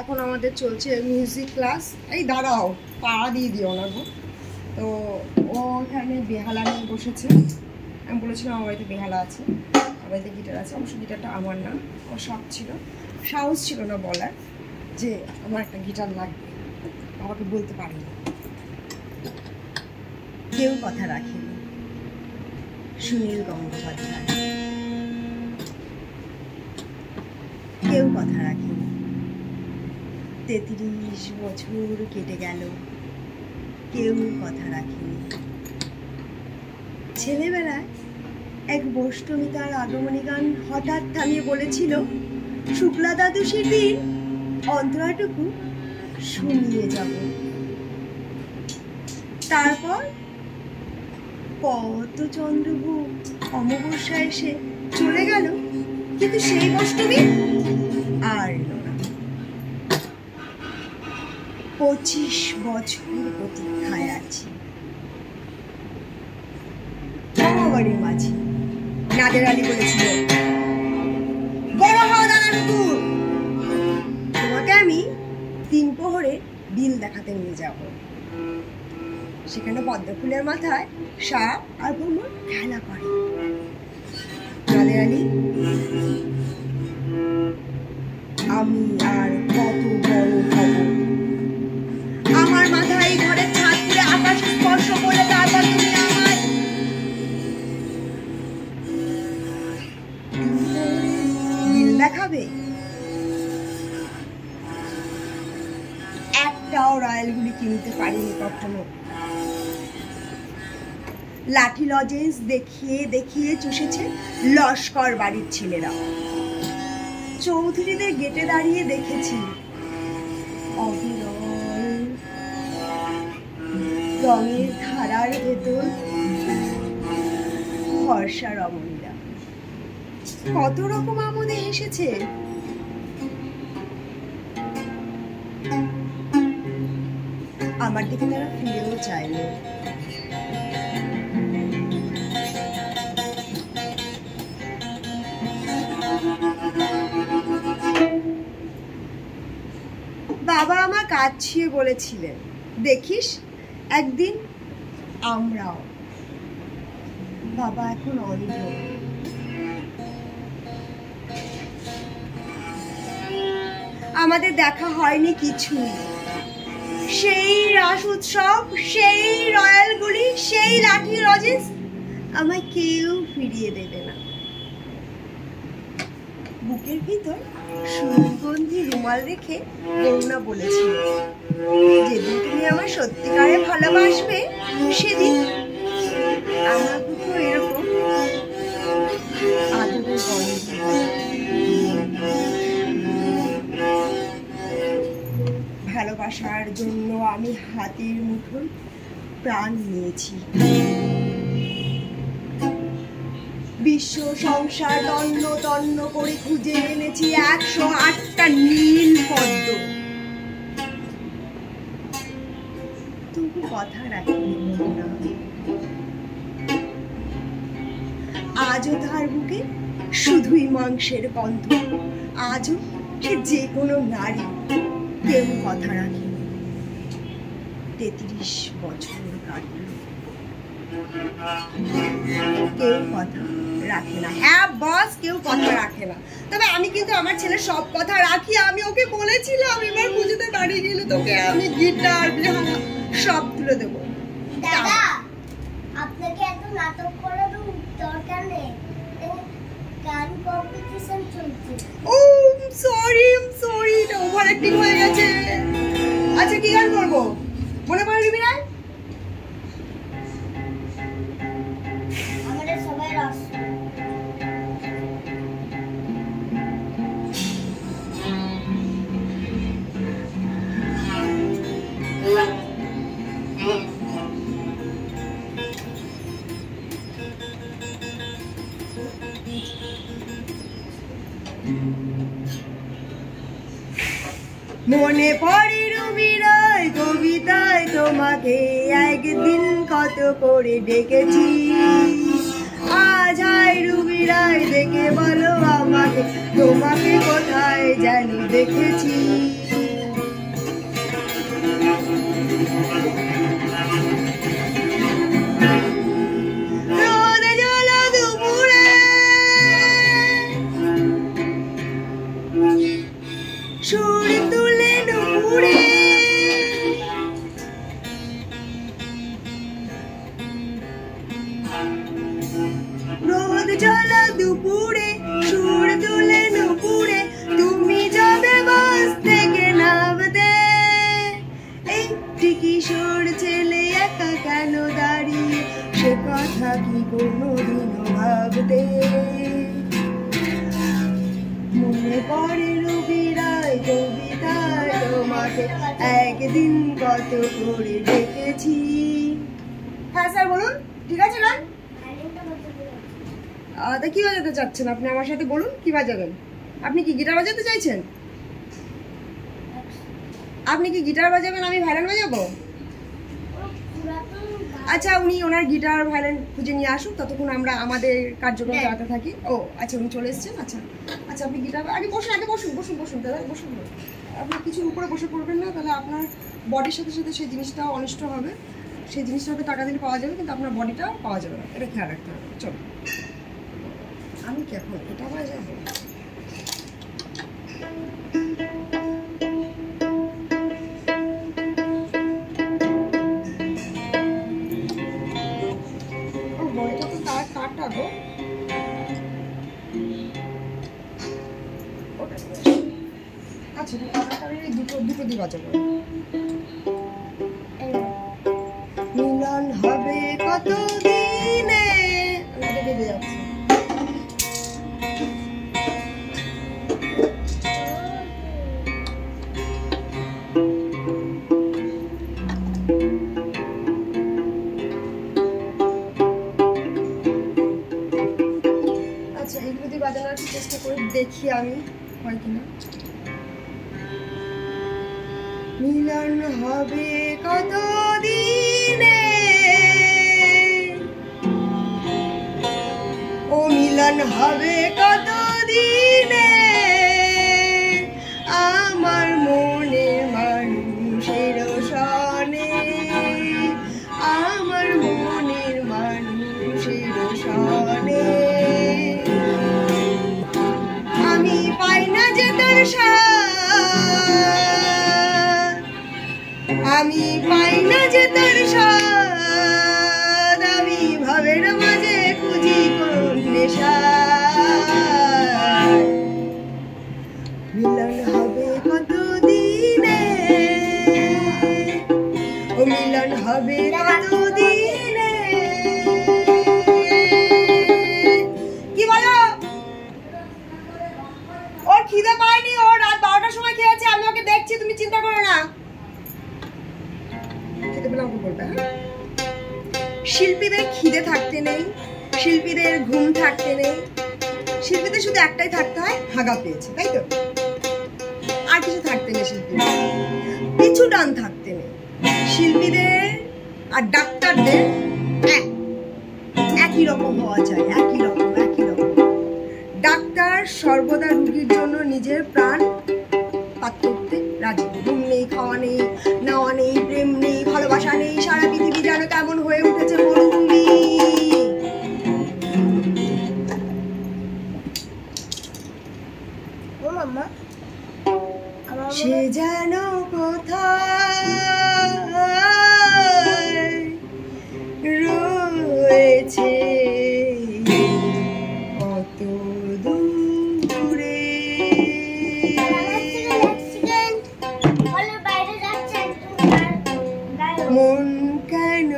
এখন আমাদের চলছে মিউজিক ক্লাস। এই দাঁড়াও, পাড়া দিয়ে দিও না গো। তো ও এখানে বেহালা নিয়ে বসেছে। আমি বলেছিলাম আমার বাড়িতে বেহালা আছে, আমার বাড়িতে গিটার আছে। অবশ্য গিটারটা আমার না, আমার শখ ছিল, সাহস ছিল না বলার যে আমার একটা গিটার লাগবে। বাবাকে বলতে পারিনি। কেউ কথা রাখেনি। সুনীল গঙ্গোপাধ্যায়। কেউ কথা রাখেনি। 33 বছর কেটে গেল, কেউ কথা রাখেনি। ছেলেবেলায় এক বৈষ্ণবী তার আগমনী গান হঠাৎ থামিয়ে বলেছিল, শুক্লা দ্বাদশীর দিন অন্তরাটুকু শুনিয়ে যাব। তারপর কত চন্দ্রভূপ অমাবস্যা এসে চলে গেল, কিন্তু সেই বৈষ্ণবী আর এলো না। 25 বছর প্রতীক্ষায় আছি। বাড়ির মাঝি নাদের আলী বলেছিল, বড় হওয়া দাদা ঠাকুর, তোমাকে আমি 3 প্রহরে বিল দেখাতে নিয়ে যাব। সেখানে পদ্ম ফুলের মাথায় সাপ আর ভ্রমর খেলা করে। নাদের আলী, আমি আর কত বড় হব? আমার মাথায় ঘরের ছাদ থেকে আকাশ স্পর্শ করে তারপর তুমি আমায় বিল দেখাবে? একটাও রয়্যালগুলি কিনতে পারিনি কখনো। লাঠি লজেন্স দেখিয়ে দেখিয়ে চুষেছে লস্কর বাড়ির ছেলেরা। চৌধুরীদের গেটে দাঁড়িয়ে দেখেছি অবিরল রঙের ধারার ভেতর ভরসা রমণীরা কত রকম আমোদে হেসেছে। আমার দিকে তারা ফিরেও চাইল। বাবা আমার কাজ ছুঁয়ে বলেছিলেন, দেখিস একদিন আমরাও। বাবা এখন অন্ধ। আমাদের দেখা হয়নি কিছুই। সেই রাস উৎসব, সেই রয়্যালগুলি, সেই লাঠি লজেন্স আমায় কেউ ফিরিয়ে দেবে না। বুকের ভিতর সুগন্ধি রুমাল রেখে করুণা বলেছিল, যেদিন তুমি আমার সত্যিকারে ভালোবাসবে সেদিন আমার বুকে এরকম আদরের গন্ধ। ভালোবাসার জন্য আমি হাতের মুঠোয় প্রাণ নিয়েছি। বিশ্ব সংসার তন্ন তন্ন করে খুঁজে এনেছি 108টা নীল পদ্ম। তুমি কথা রাখনি না। আজও তার বুকে শুধুই মাংসের গন্ধ। আজও সে যে কোনো নারী। কেউ কথা রাখেনি। 33 বছর কাটল, কেউ কথা রাখে না। হ্যাঁ বস, কেউ কথা রাখে না। তবে আমি কিন্তু আমার ছেলের সব কথা রাখি। আমি ওকে বলেছিলাম এবার পুজোতে বাড়ি গেলে তোকে আমি গিটার বেহালা সব তুলে দেবো। দাদা, আপনাকে এত নাটক করার দরকার নেই, গান কম্পিটিশন চলছে। ও সরি এটা ওভার অ্যাক্টিং হয়ে গেছে। আচ্ছা কি গান করবো মনে পড়ে নিবি না? আমাদের সবাই রস। মনে পড়ে রবিরায় কবিতায় তোমাকে একদিন কত করে ডেকেছি। আজ হায় রবিরায় দেখে বলো আমাকে, তোমাকে কোথায় যেন দেখেছি। রোদে জ্বলা দুপুরে সুর তুলে নুপুরে রোদ জ্বলা দুপুরে সুর তুলে নুপুরে তুমি যাবে বাস থেকে নামতে একটি কিশোর ছেলে একা কেন দাঁড়িয়ে সে কথা কি কোনোদিনও ভাবতে মনে পড়ে রবি রায় কবিতায় তোমাকে একদিন কত করে দেখেছি। হ্যাঁ স্যার বলুন, ঠিক আছে না? তা কি বাজাতে চাচ্ছেন আপনি আমার সাথে বলুন, কি বাজাবেন? আপনি কি গিটার বাজাতে চাইছেন? আপনি কি গিটার বাজাবেন, আমি ভায়োলিন বাজাবো? আচ্ছা, উনি ওনার গিটার ভায়োলিন খুঁজে নিয়ে আসুন, ততক্ষণ আমরা আমাদের কার্যক্রম চালাতে থাকি। ও আচ্ছা, উনি চলে এসেছেন। আচ্ছা আচ্ছা, আপনি গিটার আগে বসুন, বসুন দাদা, বসুন। আপনি কিছু উপরে বসে পড়বেন না, তাহলে আপনার বডির সাথে সাথে সেই জিনিসটাও অনিষ্ট হবে। সেই জিনিসটা হয়তো টাকা দিলে পাওয়া যাবে, কিন্তু আপনার বডিটা পাওয়া যাবে না, এটা খেয়াল রাখতে হবে। চলো, আমি কি এখন এটা বাজাবো? বডিটা তো তার কাটাবো, আচ্ছা দুটো দিয়ে বাজাবো। মিলন হবে কত দিনে, বেঁধে যাচ্ছে। আচ্ছা, এগুলো দিয়ে বাজানোর চেষ্টা করে দেখি আমি হয় কিনা। মিলন হবে কত দিনে, ও মিলন হবে কত দিনে, আমার মনের মানুষের সনে, আমার মনের মানুষের সনে। আমি পাই না যে তোর স্বাদ, আমি পাই না যে তোর স্বাদ, আমি ভাবের মাঝে খুঁজি কোন নেশা। মিলন হবে কত দিনে, ও মিলন হবে কত দিনে। কি বলো? ওর খিদে পায়নি, ও রাত 12টার সময় খেয়েছে, আমি ওকে দেখছি, তুমি চিন্তা করো না। খেতে পেলে আমাকে বলবে। শিল্পীদের খিদে থাকতে নেই, শিল্পীদের ঘুম থাকতে নেই, শিল্পীদের শুধু একটাই থাকতে হয়, হাগা পেয়েছে, তাই তো? আর কিছু থাকতে নেই শিল্পীদের, পিছু টান থাকতে নেই। শিল্পীদের আর ডাক্তারদের একই রকম হওয়া চাই, একই রকম। ডাক্তার সর্বদা রোগীর জন্য নিজের প্রাণ পাত করতে রাজি। ঘুম নেই, খাওয়া নেই, নেওয়া নেই, প্রেম নেই, ভালোবাসা নেই, সারা পৃথিবী যেন কেমন হয়ে উঠেছে মরুভূমি। সে যেন কোথায় রয়েছে কত দূরে। মন কেন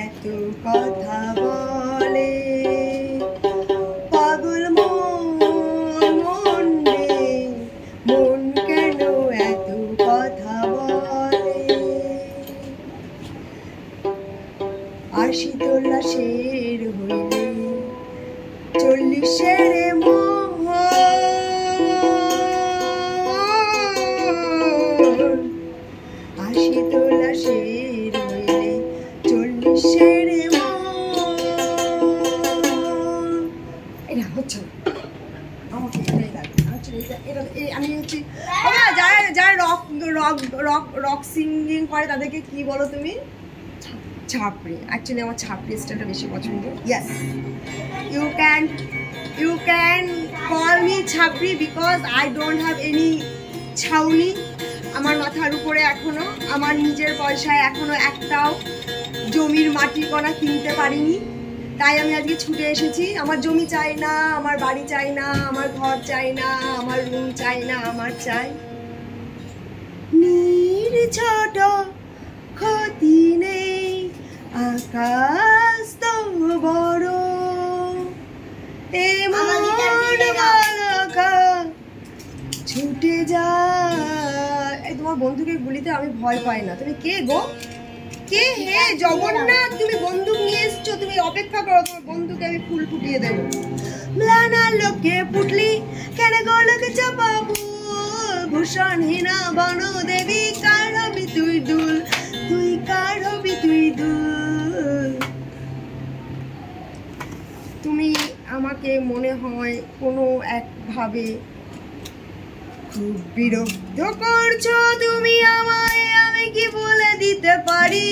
এত কথা বলে, পাগল মন নেই, মন কেন এত কথা বলে। আশি তোলা শের হইলে 40-এর মোহন, আশি তোলা শের হইলে 40-এর মোহন। এটা হচ্ছে না, আমাকে এটাই লাগে। আমি হচ্ছি যারা রক রক রক সিঙ্গিং করে তাদেরকে কি বলো তুমি? ছাপড়ি। অ্যাকচুয়ালি আমার ছাপড়ি স্টাইলটা বেশি পছন্দ। Yes, you can call me ছাপড়ি because I don't have any ছাউনি। আমার মাথার উপরে এখনো আমার নিজের পয়সায় এখনো একটাও জমির মাটির কণা কিনতে পারিনি, তাই আমি আজকে ছুটে এসেছি। আমার জমি চাই না, আমার বাড়ি চাই না, আমার ঘর চাই না, আমার রুম চাই না, আমার চাই ছোট ক্ষতি নেই, আকাশ তো বড়, এ মন বালকা ছুটে যায়। এই তোমার বন্ধুকে গুলিতে আমি ভয় পাই না। তুমি কে গো? কে হে জগন্নাথ? তুমি বন্দুক নিয়ে এসছো, তুমি অপেক্ষা করো, তোমার বন্ধুকে আমি ফুল ফুটিয়ে দেবো। ম্লানা লোকে পুটলি কেন গোলক চাপাবো, ভূষণহীনা বন দেবী কার হবি তুই দুল, তুই কার হবি তুই দুল। তুমি আমাকে মনে হয় কোনো একভাবে খুব বিরক্ত করছো তুমি আমায়, আমি কি বলে দিতে পারি?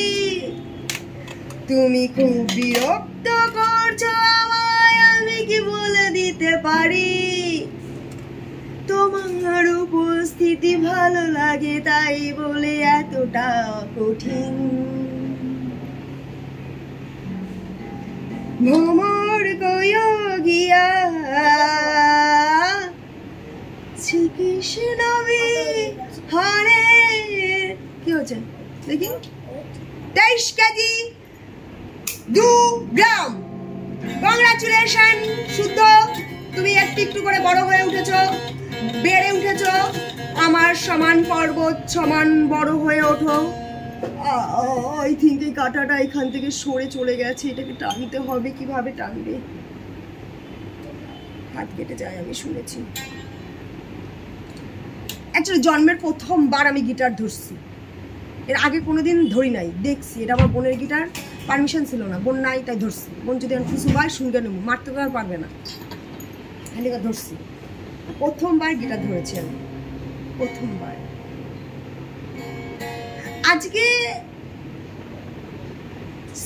তুমি খুব বিরক্ত করছো আমায়, আমি কি বলে দিতে পারি? তোমার উপস্থিতি ভালো লাগে তাই বলে এতটা কঠিন, ভ্রমর কইও গিয়া শ্রীকৃষ্ণ হরে। কি হচ্ছে দেখি? 23 কেজি 2 গ্রাম। কংগ্রাচুলেশন শুদ্ধ, তুমি একটু একটু করে বড় হয়ে উঠেছো, বেড়ে উঠেছো। আমার সমান পর্বত সমান বড় হয়ে ওঠো। আই থিঙ্ক এই কাঁটাটা এখান থেকে সরে চলে গেছে, এটাকে টানতে হবে। কিভাবে টানবে? হাত কেটে যায় আমি শুনেছি। অ্যাকচুয়ালি জন্মের প্রথমবার আমি গিটার ধরছি, এর আগে কোনোদিন ধরি নাই। দেখছি এটা আমার বোনের গিটার, পারমিশন ছিল না, বোন নাই তাই ধরছি। বোন যদি আমি কিছু ভাই শুনতে নেবো, মারতে তো আর পারবে না, খালি ধরছি। প্রথমবার গিটার ধরেছি আমি, প্রথমবার। আজকে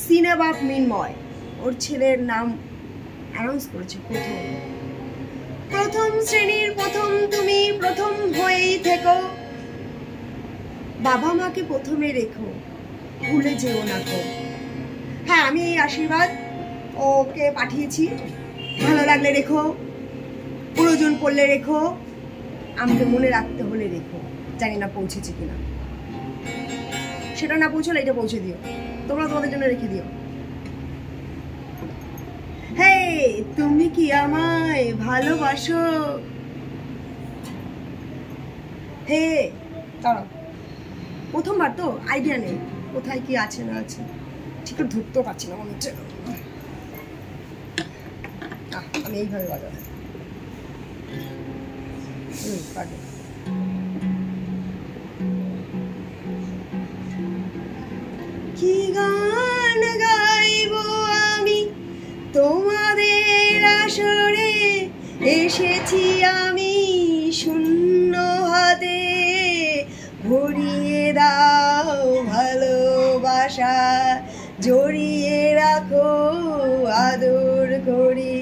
সিনেবাব মিনময় ওর ছেলের নাম অ্যানাউন্স করেছে। প্রথম শ্রেণীর প্রথম, তুমি প্রথম হয়েই থেকো, বাবা মাকে প্রথমে রেখো, ভুলে যেও না তো। হ্যাঁ, আমি এই আশীর্বাদ ওকে পাঠিয়েছি। ভালো লাগলে রেখো, প্রয়োজন পড়লে রেখো, আমাকে মনে রাখতে হলে রেখো। জানি না পৌঁছেছে কিনা, সেটা না পৌঁছলে এটা পৌঁছে দিও, তোমরা তোমাদের জন্য রেখে দিও। হে, তুমি কি আমায় ভালোবাসো? হে, দাঁড়াও, প্রথমবার তো আইডিয়া নেই কোথায় কি আছে না আছে, ঠিক করে ধরতেও পারছি না মনে হচ্ছে। আমি এইভাবে বাজাবো। কি গান গাইব আমি তোমাদের আসরে, এসেছি আমি শূন্য হাতে, ভরিয়ে দাও ভালোবাসা, জড়িয়ে রাখো আদর করে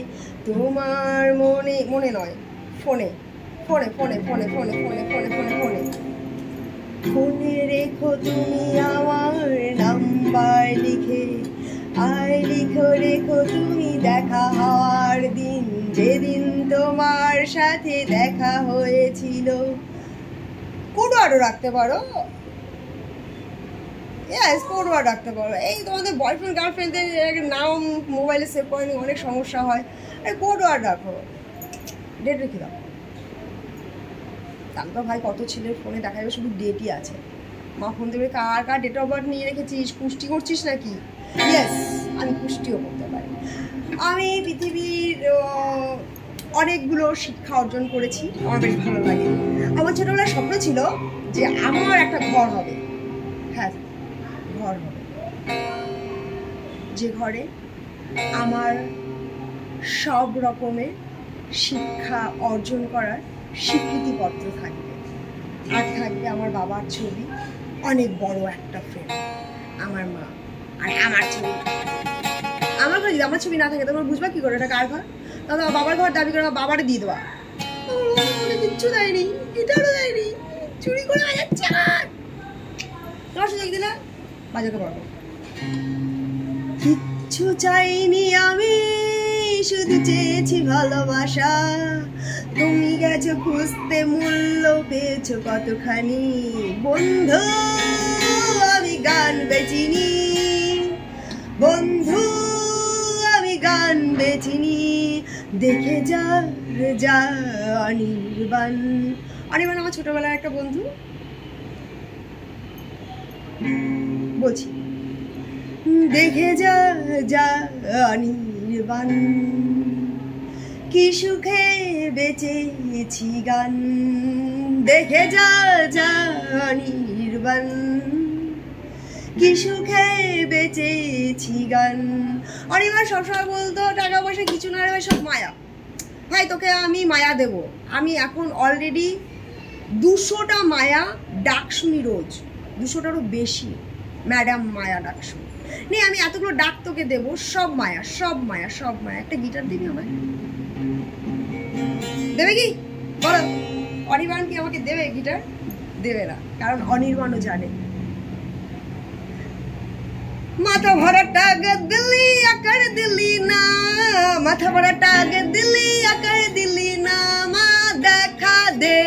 তোমার মনে, মনে নয় ফোনে, ফোনে ফোনে ফোনে ফোনে ফোনে ফোনে ফোনে ফোনে ফোনে রেখো তুমি আমার নাম্বার লিখে, আর লিখো রেখো তুমি দেখা হওয়ার দিন, যেদিন তোমার সাথে দেখা হয়েছিল। কোড আরও রাখতে পারো, কোড ওয়ার্ড রাখতে পারো। এই তোমাদের বয়ফ্রেন্ড গার্লফ্রেন্ডদের নাম মোবাইলে সেভ করে নিয়ে অনেক সমস্যা হয়, কোড ওয়ার্ড রাখো, ডেট রেখে দাও। তাহলে তো ভাই কত ছেলের ফোনে দেখা যাবে শুধু ডেটই আছে। মা ফোন দেবে কার কার ডেট অফ বার্থ নিয়ে রেখেছিস, পুষ্টি করছিস নাকি? ইয়েস, আমি পুষ্টিও করতে পারি। আমি পৃথিবীর অনেকগুলো শিক্ষা অর্জন করেছি, আমার বেশ ভালো লাগে। আমার ছোটোবেলার স্বপ্ন ছিল যে আমার একটা ঘর হবে। হ্যাঁ, ঘর হবে, যে ঘরে আমার সব রকমের শিক্ষা অর্জন করার স্বীকৃতিপত্র থাকবে। আর থাকবে আমার বাবার ছবি, অনেক বড় একটা ফ্রেম, আমার মা, আর আমার ছবি। আমার ঘর যদি আমার ছবি না থাকে তোমরা বুঝবা কি করে এটা কার ঘর? তাহলে আমার বাবার ঘর দাবি করে আমার বাবারে দিয়ে দেওয়া। কিচ্ছু দেয়নি, গিটারও দেয়নি, চুরি করে বাজাচ্ছে আমার। তোমার সুযোগ দিলে বাজাতে পারবো। কিচ্ছু চাইনি আমি, শুধু চেয়েছি ভালোবাসা। তুমি গেছো খুঁজতে, মূল্য পেয়েছো কতখানি। বন্ধু আমি গান বেচিনি, বন্ধু আমি গান বেচিনি। দেখে যা যা অনির্বাণ। অনির্বাণ আমার ছোটবেলার একটা বন্ধু। বলছি, দেখে যা যা অনির্বাণ, কি সুখে বেঁচেছি গান। দেখে যা যা অনির্বাণ, কি সুখে বেঁচেছি গান। অনির্বাণ সবসময় বলতো টাকা পয়সা কিছু না রে, সব মায়া। ভাই তোকে আমি মায়া দেব। আমি এখন অলরেডি 200টা মায়া ডাক শুনি রোজ, 200টারও বেশি। ম্যাডাম মায়া ডাক শুনি নে, আমি এতগুলো ডাক তোকে দেবো, সব মায়া, সব মায়া, সব মায়া। একটা গিটার দিবি আমায়? দেবে কি বলো? অনির্বাণ কি আমাকে দেবে গিটার? দেবে না, কারণ অনির্বাণও জানে মাথা ভরা টাক দিলি আকার দিলি না, মাথা ভরা টাক দিলি আকার দিলি না। মা দেখা দে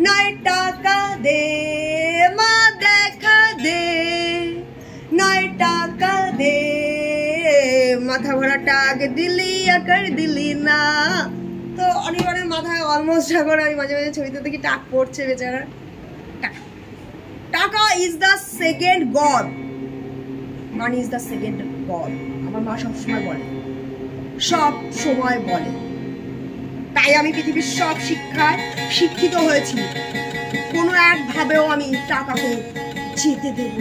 নাই টাকা দে, মা দেখা দে নাই টাকা দে। মাথা ভরা টাক দিলি আকার দিলি না। তো অনির্বাণের মাথায় অলমোস্ট এখন আমি মাঝে মাঝে ছবিতে দেখি টাক পড়ছে বেচারা। টাকা is the second god, money is the second god. আমার মা সবসময় বলে, সব সময় বলে। তাই আমি পৃথিবীর সব শিক্ষায় শিক্ষিত হয়েছি। কোনো একভাবেও আমি টাকাকে যেতে দেব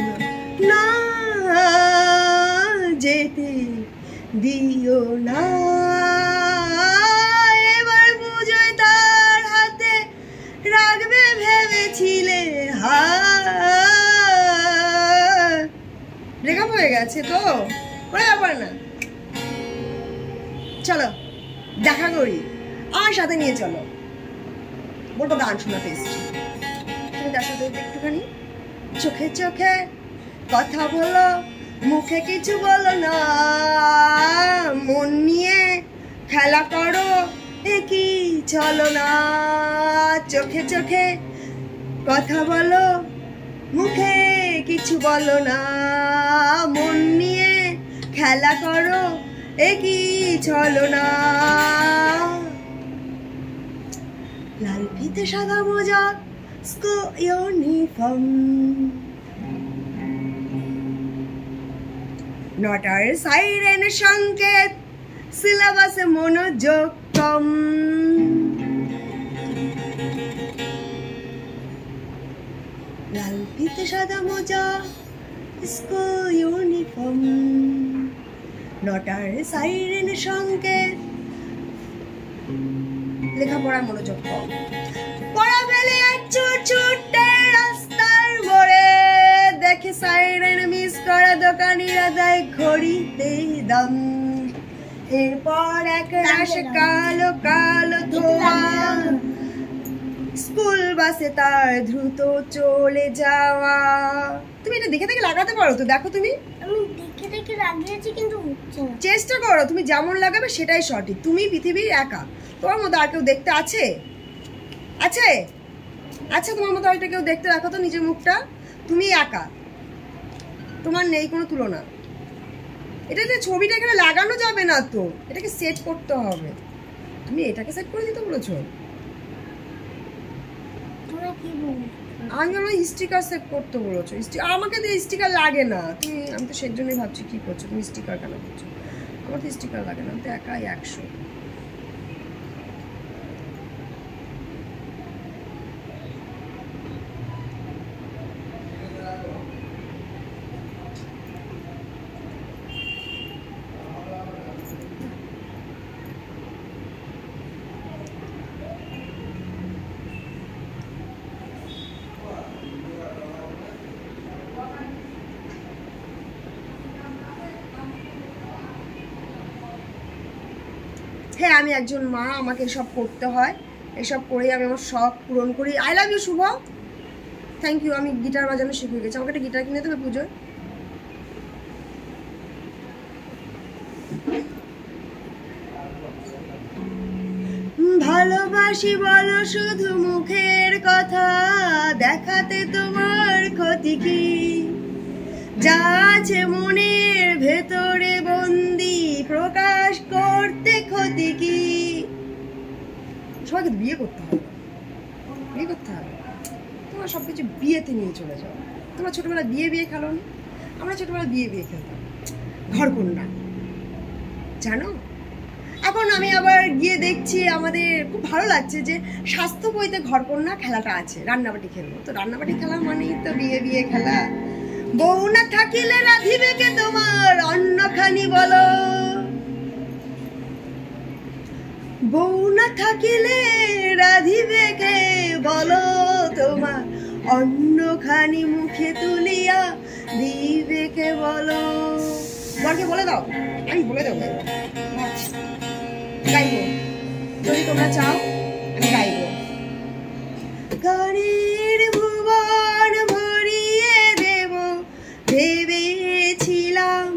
না, না যেতে দিও না। এবার বুঝোই তার হাতে রাখবে ভেবেছিলে হাত। ব্রেকআপ হয়ে গেছে তো কোনো ব্যাপার না, চলো দেখা করি, আমার সাথে নিয়ে চলো। বলতো গান শোনাতে এসছি, তুমি তার সাথে একটুখানি চোখে চোখে কথা বলো, মুখে কিছু বলো না। মন নিয়ে খেলা করো, কি চলো না। চোখে চোখে কথা বলো, মুখে কিছু বলো না। মন নিয়ে খেলা করো, কি চলো না। লাল ফিতে সাদা মোজা, স্কুল ইউনিফর্ম, নটার সাইরেন সংকেত, সিলেবাসে মনোযোগ কম। লাল ফিতে সাদা মোজা, স্কুল ইউনিফর্ম, নটার সাইরেন সংকেত, লেখাপড়ার মনোযোগ কম। পড়া ফেলে ছুটে রাস্তার মোড়ে, দেখে সাইরেন মিস করা দোকানিরা দেয় ঘড়িতে দাম। এরপর এক রাশ কালো কালো ধোয়া, স্কুল বাসে তার দ্রুত চলে যাওয়া। তুমি এটা দেখে দেখে লাগাতে পারো তো? দেখো তুমি, আমি দেখে দেখে লাগিয়েছি কিন্তু হচ্ছে না। চেষ্টা করো, তুমি যেমন লাগাবে সেটাই সঠিক। তুমি পৃথিবীর একা, তোমার মতো আর কেউ দেখতে আছে? আছে? আচ্ছা, তোমার মতো আরেকটা কেউ দেখতে, রাখো তো নিজের মুখটা। তুমি একা, তোমার নেই কোনো তুলনা। এটা যে ছবিটা এখানে লাগানো যাবে না তো, এটাকে সেট করতে হবে। তুমি এটাকে সেট করে দিতে বলেছো? আমি আমার স্টিকার সেট করতে বলেছো। আমাকে তো স্টিকার লাগে না। আমি তো সেই জন্যই ভাবছি কি করছো তুমি, স্টিকার কেন করছো? আমার তো স্টিকার লাগে না, আমি তো একাই 100। হ্যাঁ আমি একজন মা, আমাকে এসব করতে হয়, এসব করেই আমি আমার শখ পূরণ করি। I love you Shubho, thank you. আমি গিটার বাজানো শিখে গেছি, আমাকে একটা গিটার কিনে দেবে পুজোয়? ভালোবাসি বলো শুধু মুখের কথা, দেখাতে তোমার ক্ষতি কি? যা আছে মনের ভেতরে বন্দি, প্রকাশ করতে ক্ষতি কি? সবাইকে বিয়ে করতে হবে, বিয়ে করতে হবে। তোমরা সব কিছু বিয়েতে নিয়ে চলে যাও। তোমরা ছোটবেলা বিয়ে খেলো না? আমরা ছোটবেলা বিয়ে খেলতাম, ঘরকন্যা, জানো? এখন আমি আবার গিয়ে দেখছি, আমাদের খুব ভালো লাগছে যে স্বাস্থ্য বইতে ঘরকন্যা খেলাটা আছে, রান্নাবাটি খেলবো। তো রান্নাবাটি খেলা মানেই তো বিয়ে খেলা। বউ না থাকিলে রাধিবে কে তোমার অন্নখানি বলো, বউ না থাকিলে রাধিবে কে বলো, তোমার অন্নখানি মুখে তুলিয়া দিবে কে বলো। বরকে বলে দাও, আমি বলে দেবো, গাইবো যদি তোমরা চাও, আমি গাইবো। গানের ভুবন ভরিয়ে দেব ভেবেছিলাম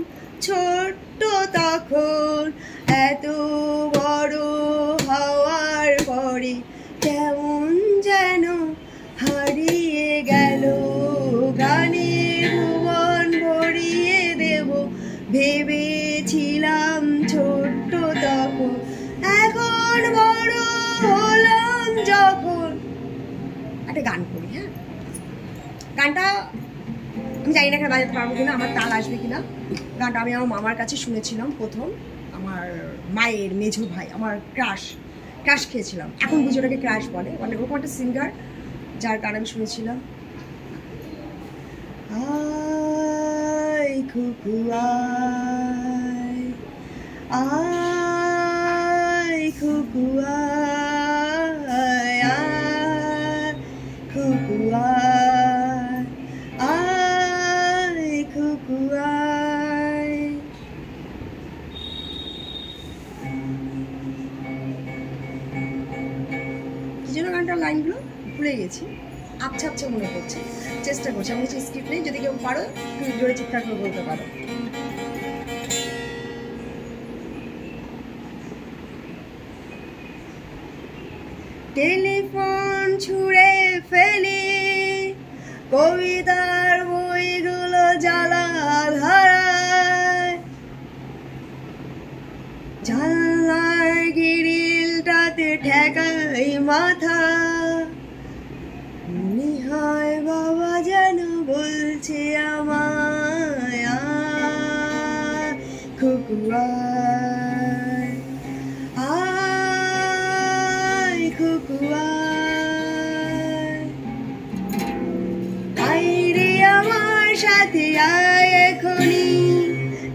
ছোট্ট তখন, এত বড় হওয়ার পরে কেমন যেন হারিয়ে গেল। গানের ভুবন ভরিয়ে দেব ভেবেছিলাম ছোট্ট তখন, এখন বড় হলাম যখন। একটা গান করি, হ্যাঁ? গানটা আমি জানি না এখানে বাজাতে পারবো কিনা, আমার তাল আসবে কিনা। গানটা আমি আমার মামার কাছে শুনেছিলাম প্রথম, আমার মায়ের মেঝো ভাই, আমার ক্রাশ খেয়েছিলাম। এখন বুঝে ওটাকে ক্রাশ বলে, মানে ওরকম একটা সিঙ্গার যার গান আমি শুনেছিলাম। আয় খুকু আয়, আয় খুকু আয়, আয় খুকু আয়, আয় খুকু আয়। কি জন্য গানটার লাইনগুলো ভুলে গেছি, আচ্ছা আচ্ছা মনে পড়ছে, চেষ্টা করছি। আমি কিছু স্ক্রিপ্ট নেই, যদি কেউ পারো একটু জোরে চিৎকার করে বলতে পারো। টেলিফোন ছুঁড়ে ফেলি, কবিতার বইগুলো জ্বালা ধরায়, জানলার গ্রিলটাতে ঠেকাই মাথা, মনে হয় বাবা যেন বলছে আমায়, আয় খুকু আয়, আয় খুকু আয়, আইরে আমার সাথে আয় এখনি,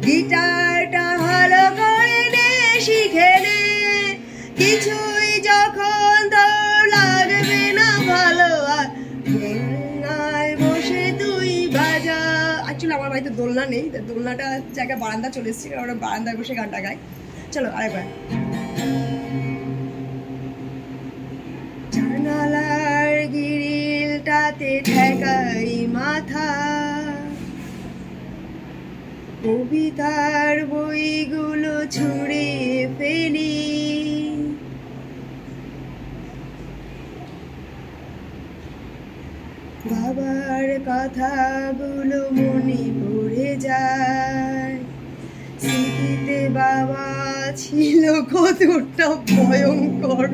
গিটারটা ভালো করে নে শিখে নে, কিছুই যখন তোর লাগবে না ভালো, দোলনায় বসে তুই বাজা। অ্যাকচুয়ালি আমার বাড়িতে দোলনা নেই, দোলনাটা জায়গায় বারান্দা চলে এসেছি, ওরা বারান্দায় বসে গানটা গায়। চলো আরেকবার। জানালার গ্রিলটাতে ঠেকাই মাথা, কবিতার বইগুলো ছুঁড়ে ফেলি, বাবার কথাগুলো মনে পড়ে যায়, স্মৃতিতে বাবা ছিল কতটা ভয়ঙ্কর।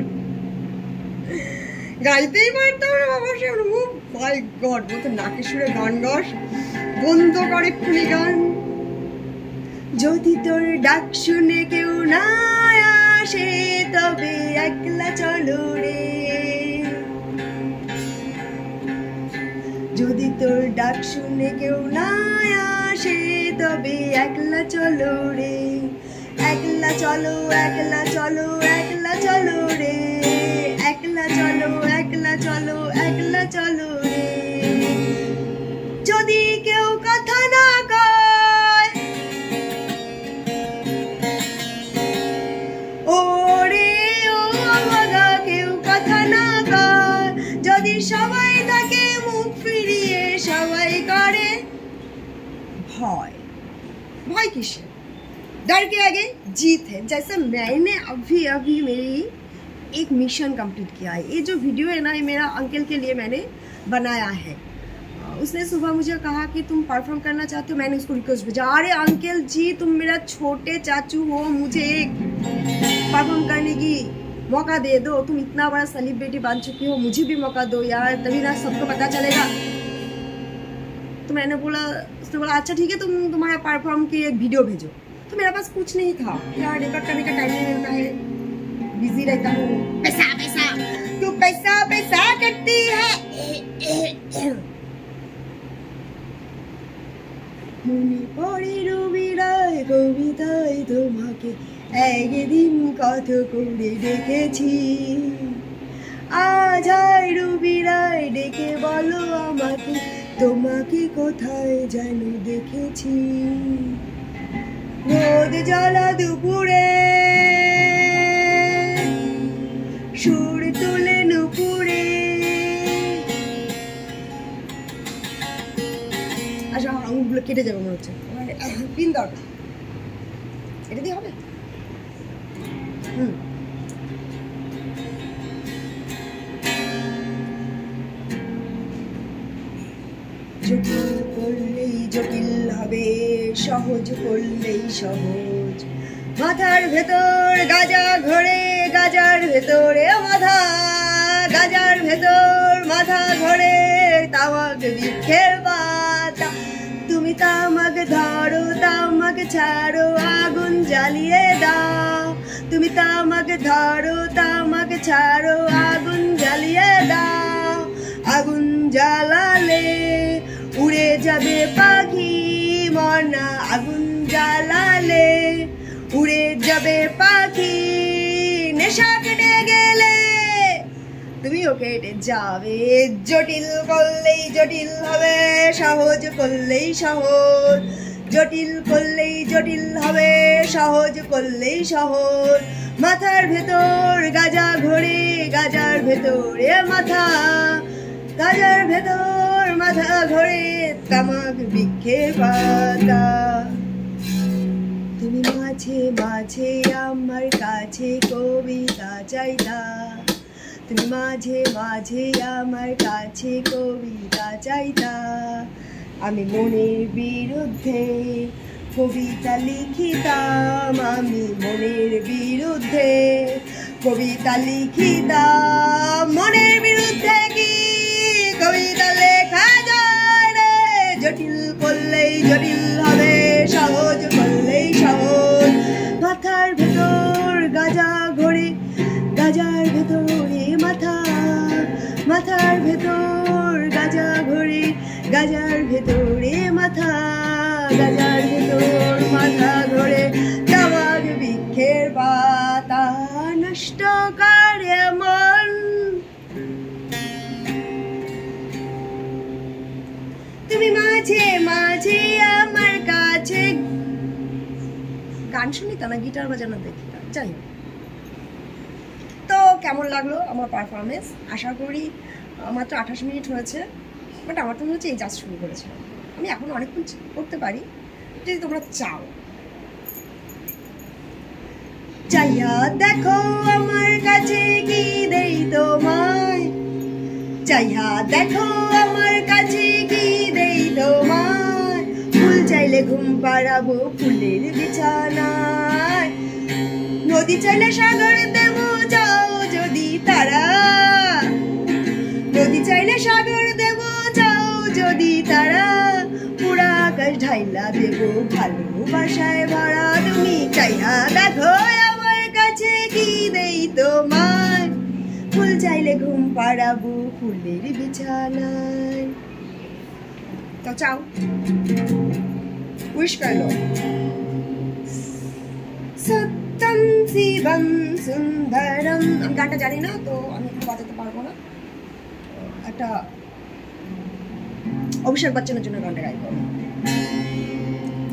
গাইতেই পারতাম না বাবা, সে মাই গড, বলতো নাকে সুরে গান গাস, বন্ধ করে খুলি গান। যদি তোর ডাক শুনে কেউ না আসে, তবে একলা চলো রে, যদি তোর ডাক শুনে কেউ না আসে, তবে একলা চলো রে, একলা চলো, একলা চলো, একলা চলো রে, একলা চলো, একলা চলো, একলা চলো রে। যদি কেউ কথা না কয়, ওরে করে भय भय किसे डर के आगे जीत है। जैसे मैंने अभी अभी मेरी एक मिशन कंप्लीट किया है। ये जो वीडियो है ना, ये मेरा अंकल के लिए मैंने बनाया है। उसने सुबह मुझे कहा कि तुम परफॉर्म करना चाहते हो। मैंने उसको रिक्वेस्ट भेजा, अरे अंकल जी तुम मेरा छोटे चाचू हो, मुझे एक परफॉर्म करने की मौका दे दो। तुम इतना बड़ा सेलिब्रिटी बन चुकी हो, मुझे भी मौका दो यार, तभी ना सबको पता चलेगा। तो मैंने बोला, उसने बोला अच्छा ठीक है, तुम तुम्हारा परफॉर्म की एक वीडियो भेजो। तो मेरे पास कुछ नहीं था यार, रिकॉर्ड करने का टाइम नहीं मिलता है, बिजी रहता हूँ। पैसा पैसा तू पैसा पैसा करती है। মনে পড়ে রবিরায় কবিতায় তোমাকে একদিন কত করে ডেকেছি। আজ আয় রবিরায় ডেকে বলো আমাকে, তোমাকে কোথায় যেন দেখেছি। রোদ জ্বালা দুপুরে সুর তুলে নুপুরে। আচ্ছা আঙুলগুলো কেটে যাবে মনে হচ্ছে, পিন দরকার, এটা দিয়ে হবে। জটিল করলেই জটিল হবে, সহজ করলেই সহজ। মাথার ভেতর গাজা ঘোরে, গাজার ভেতরে মাথা, গাজার ভেতর মাথা ঘোরে তামাক বৃক্ষের পাতা। তুমি তামাক ধরো, তামাক ছাড়ো, আগুন জ্বালিয়ে দাও। তুমি তামাক ধরো, তামাক ছাড়ো, আগুন জ্বালিয়ে দাও। আগুন জ্বালালে উড়ে যাবে পাখি মনা, আগুন জ্বালালে উড়ে যাবে পাখি। নেশা কেটে গেলে তুমিও কেটে যাবে। জটিল করলেই জটিল হবে, সহজ করলেই সহজ। জটিল করলেই জটিল হবে, সহজ করলেই সহজ। মাথার ভেতর গাজা ঘোরে, গাজার ভেতরে মাথা, গাজার ভেতর মাথা ঘোরে তামাক বৃক্ষের পাতা। তুমি মাঝে মাঝে আমার কাছে কবিতা চাইতা, তুমি মাঝে মাঝে আমার কাছে কবিতা চাইতা। আমি মনের বিরুদ্ধে কবিতা লিখিতাম, আমি মনের বিরুদ্ধে কবিতা লিখিতাম। মনের বিরুদ্ধে কি কবিতা লেখা যায় রে? জটিল করলেই জটিল হবে, সহজ করলেই সহজ। মাথার ভেতর গাজা ঘোরে, গাজার ভেতরে মাথা, মাথার ভেতর গাজা ঘোরে, গাজার ভেতরে মাথা, গাজার ভেতর মাথা ঘোরে তামাক বৃক্ষের পাতা। নষ্ট করে মন তুমি মাঝে মাঝে আমার কাছে। গান শুনি তা না গিটার বাজানো দেখি, যাই হোক। তো কেমন লাগলো আমার পারফরমেন্স? আশা করি মাত্র 28 মিনিট হয়েছে, বাট আমার তো মনে হচ্ছে এই জাস্ট শুরু করেছিলাম। আমি এখন অনেকক্ষণ করতে পারি যদি তোমরা চাও। চাইয়া দেখো আমার কাছে কি দেই তোমায়, চাইয়া দেখো আমার কাছে কি দেই তোমায়। ফুল চাইলে ঘুম পাড়াবো ফুলের বিছানায়, নদী চাইলে সাগর দেবো যাও যদি তারা, নদী চাইলে সাগর দেবো যাও যদি তারা। পুরা আকাশ ঢাইলা দেবো ভালোবাসায় ভরা। তুমি চাইয়া দেখো আমার কাছে কি দেই তোমায়, ফুল চাইলে ঘুম পাড়াবো ফুলের বিছানায়। তো চাও, উইশ कर लो। সত্যম শিবম সুন্দরম। আমি গানটা জানি না, তো আমি একটু বাজাতে পারবো না। একটা অভিষেক বচ্চনের জন্য গানটা গাইব।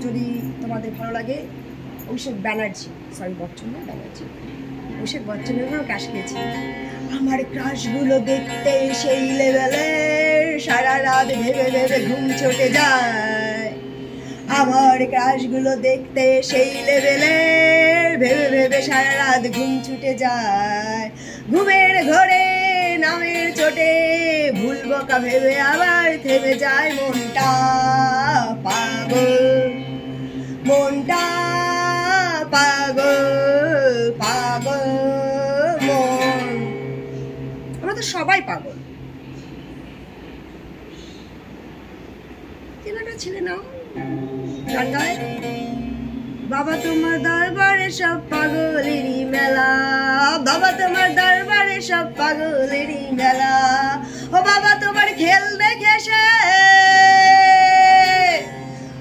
যদি তোমাদের ভালো লাগে, অভিষেক ব্যানার্জি, সরি বচ্চন না, ব্যানার্জি। অভিষেক বচ্চনের ক্রাশ খেয়েছি। আমার ক্রাশগুলো দেখতে সেই লেভেলের, সারা রাত ভেবে ভেবে ঘুম ছুটে যায়। আমার ক্রাশগুলো দেখতে সেই লেভেলের, ভেবে ভেবে সারা রাত ঘুম ছুটে যায়। ঘুমের ঘরে নামের চোটে ভুল বকা ভেবে আবার থেমে যায় মনটা পাগল, মনটা পাগল পাগল মন। আমরা তো সবাই পাগল। কেনাটা ছেলে নাও গান গায়, বাবা তোমার দরবারে সব পাগলেরই মেলা, বাবা তোমার দরবারে সব পাগলেরই মেলা। ও বাবা তোমার খেল দেখে সে,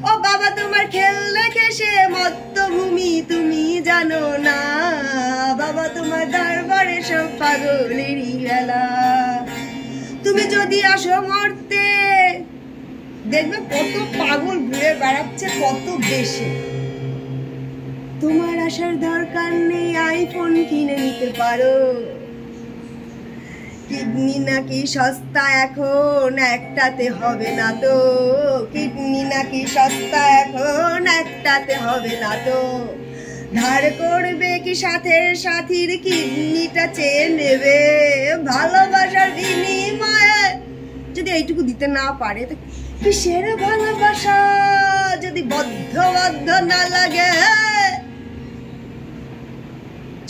ও বাবা তোমার খেল দেখে সে মত্তভূমি তুমি জানো না, বাবা তোমার দরবারে সব পাগলেরই মেলা। তুমি যদি আসো মরতে, দেখবে কত পাগল ঘুরে বেড়াচ্ছে কত বেশি। তোমার আসার দরকার নেই, আইফোন কিনে নিতে পারো। কিডনি নাকি সস্তা এখন, একটাতে হবে না তো। কিডনি নাকি সস্তা এখন, একটাতে হবে না তো। ধার করবে কি সাথের সাথীর কিডনিটা চেয়ে নেবে, ভালোবাসার বিনিময়ে যদি এইটুকু দিতে না পারে তো কিসের ভালোবাসা, যদি বদ্ধ বদ্ধ না লাগে।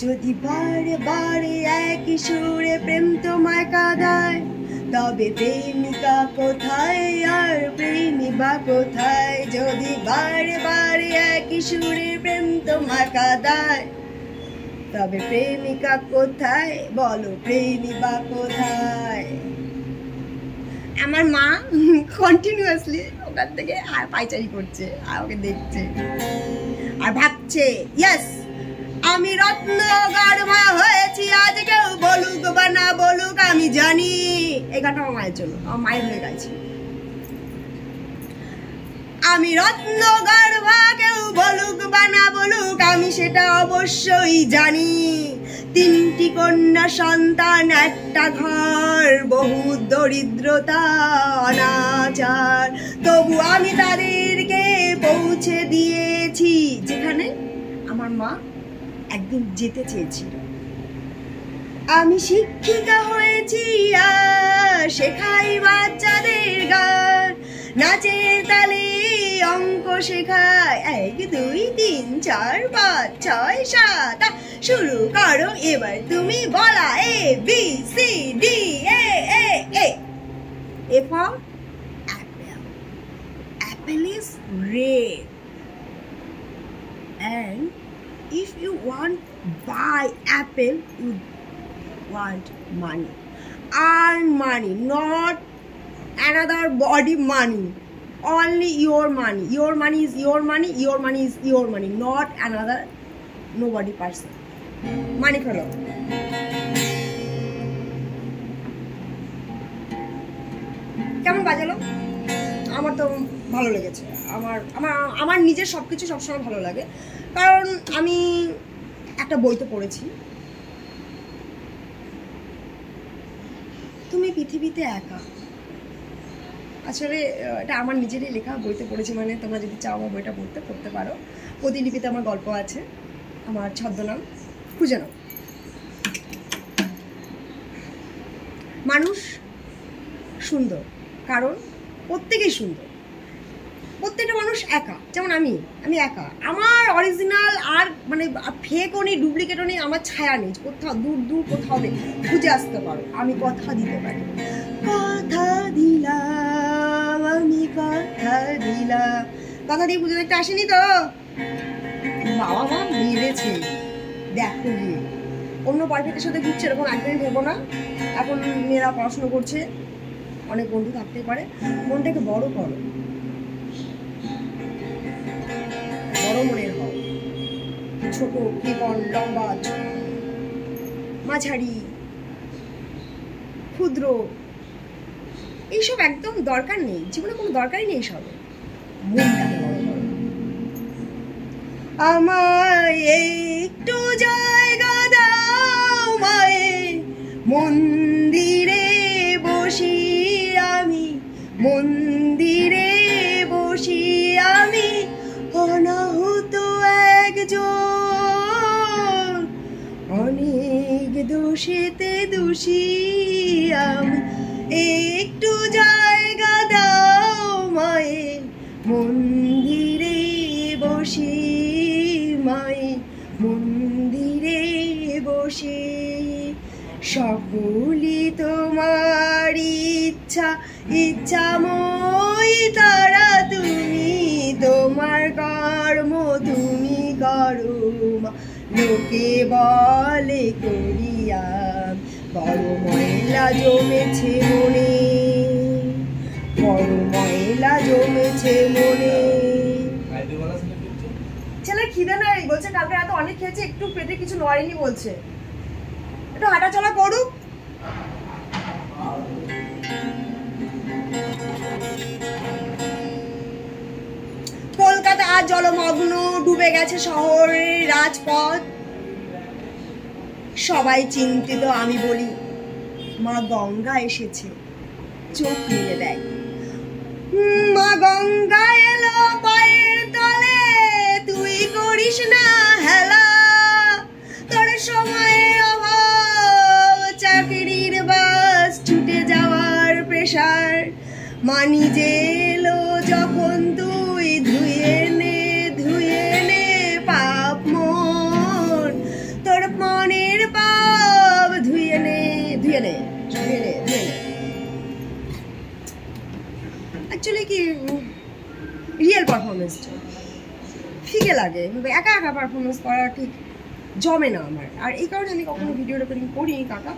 যদি বারে বারে একই সুরে প্রেম তোমায় কাঁদায়, তবে প্রেমিকা কোথায় আর প্রেমী বা কোথায়। যদি বারে বারে একই সুরে প্রেম তোমায় কাঁদায়, তবে প্রেমিকা কোথায়, বলো প্রেমী বা কোথায়। আমার মা কন্টিনিউয়াসলি ওখান থেকে আর পাইচারি করছে, আর ওকে দেখছে আর ভাবছে, ইয়েস আমি রত্ন গর্ভা হয়েছি, আজ কেউ বলুক বা না বলুক আমি জানি। এই গানটা আমার মায়ের জন্য, আমার মায়ের হয়ে গেছে। আমি রত্ন গর্ভা, কেউ বলুক বা না বলুক আমি সেটা অবশ্যই জানি। 3টি কন্যা সন্তান, একটা ঘর, বহু দরিদ্রতা অনাচার, তবু আমি তাদেরকে পৌঁছে দিয়েছি যেখানে আমার মা একদিন যেতে চেয়েছিল। আমি শিক্ষিকা হয়েছি আর শেখাই বাচ্চাদের গান, নাচের তালে অঙ্ক শেখায় 1 2 3 4 5 6 7 শুরু করো এবার তুমি বলা A B C D A A A. A for apple. Apple is red. And if you want buy apple, you want money. Earn money, not another body money. Only your money. Your money is your money. Your money is your money, not another nobody person. Money follow. কেমন বাজালো? আমার তো ভালো লেগেছে। আমার নিজের সবকিছু সবসময় ভালো লাগে, কারণ আমি একটা বইতে পড়েছি, তুমি পৃথিবীতে একা। আসলে এটা আমার নিজেরই লেখা, বইতে পড়েছি, মানে তোমরা যদি চাও আমার বইটা পড়তে পারো। প্রতিলিপিতে আমার গল্প আছে, আমার ছদ্মনাম খুঁজে নাও। মানুষ সুন্দর, কারণ প্রত্যেকেই সুন্দর। প্রত্যেকটা মানুষ একা, যেমন আমি একা। আমার অরিজিনাল আর মানে ফেকও নেই, ডুপ্লিকেটও নেই, আমার ছায়া নেই, কোথাও দূর কোথাও নেই। খুঁজে আসতে পারো, আমি কথা দিতে পারি। কথা দিলাম, আমি কথা দিলাম। কথা দিয়ে পুজো দেখতে আসেনি তো? বাবা মা মেরেছে, দেখো গিয়ে অন্য বয়ফ্রেন্ডের সাথে ঘুরছে, এরকম একদিন ভেবো না। এখন মেয়েরা পড়াশুনো করছে, অনেক বন্ধু থাকতে পারে, মনটাকে বড় করো, বড় মনের হও। ছোট, কৃপণ, লম্বা, মাঝারি, ক্ষুদ্র, এইসব একদম দরকার নেই, জীবনে কোনো দরকারই নেই। সব মনটাকে বড় করো। আমায় একটু জায়গা দাও মায়ের মন্দিরে বসি আমি, মন্দিরে বসি আমি অনাহুত একজন, অনেক দোষেতে দোষী আমি, একটু জায়গা দাও মায়ে, মন্দিরে বসি মায়ে, মন্দিরে বসে। সকলই তোমার ইচ্ছা, ইচ্ছাময় তারা তুমি, তোমার কর্ম তুমি করো মা, লোকে বলে করিয়া বড় ময়লা জমেছে মনে, বড় ময়লা জমেছে মনে। ছেলে খিদে নাই বলছে, কালকে রাতে অনেক খেয়েছে, একটু পেটে কিছু নড়েনি বলছে, একটু হাঁটাচলা করুক। কলকাতা আজ জলমগ্ন, ডুবে গেছে শহরের রাজপথ, সবাই চিন্তিত, আমি বলি মা গঙ্গা এসেছে, চোখ মেলে দেয়। মা গঙ্গা এলো পায়ের তলে, তুই করিস না হেলা, তোর সময়ে অভাব, চাকরির বাস ছুটে যাওয়ার প্রেশার, মা নিজে এলো যখন তুই ধুয়ে নে পাপ মন, তোর মনের পাপ ধুয়ে নে, ধুয়ে নে, ধুয়ে নে, ধুয়ে নে। অ্যাকচুয়ালি কি রিয়েল পারফরমেন্সটা ফিকে লাগে, একা একা পারফরমেন্স করা ঠিক জমে না আমার, আর এই কারণে আমি কখনো ভিডিও রেকর্ডিং করিনি কাকা।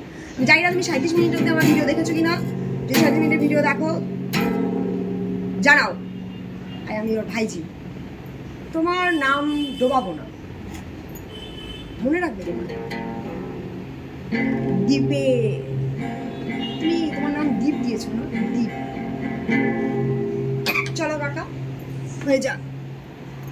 জানি না তুমি 37 মিনিটের মধ্যে আমার ভিডিও দেখেছো কিনা, যে 37 মিনিটের ভিডিও দেখো জানাও। আমি ওর ভাইজি, তোমার নাম ডোবাবো না, মনে রাখবে তোমার দীপে, তুমি তোমার নাম দীপ দিয়েছো না, দীপ। চলো কাকা হয়ে যাক।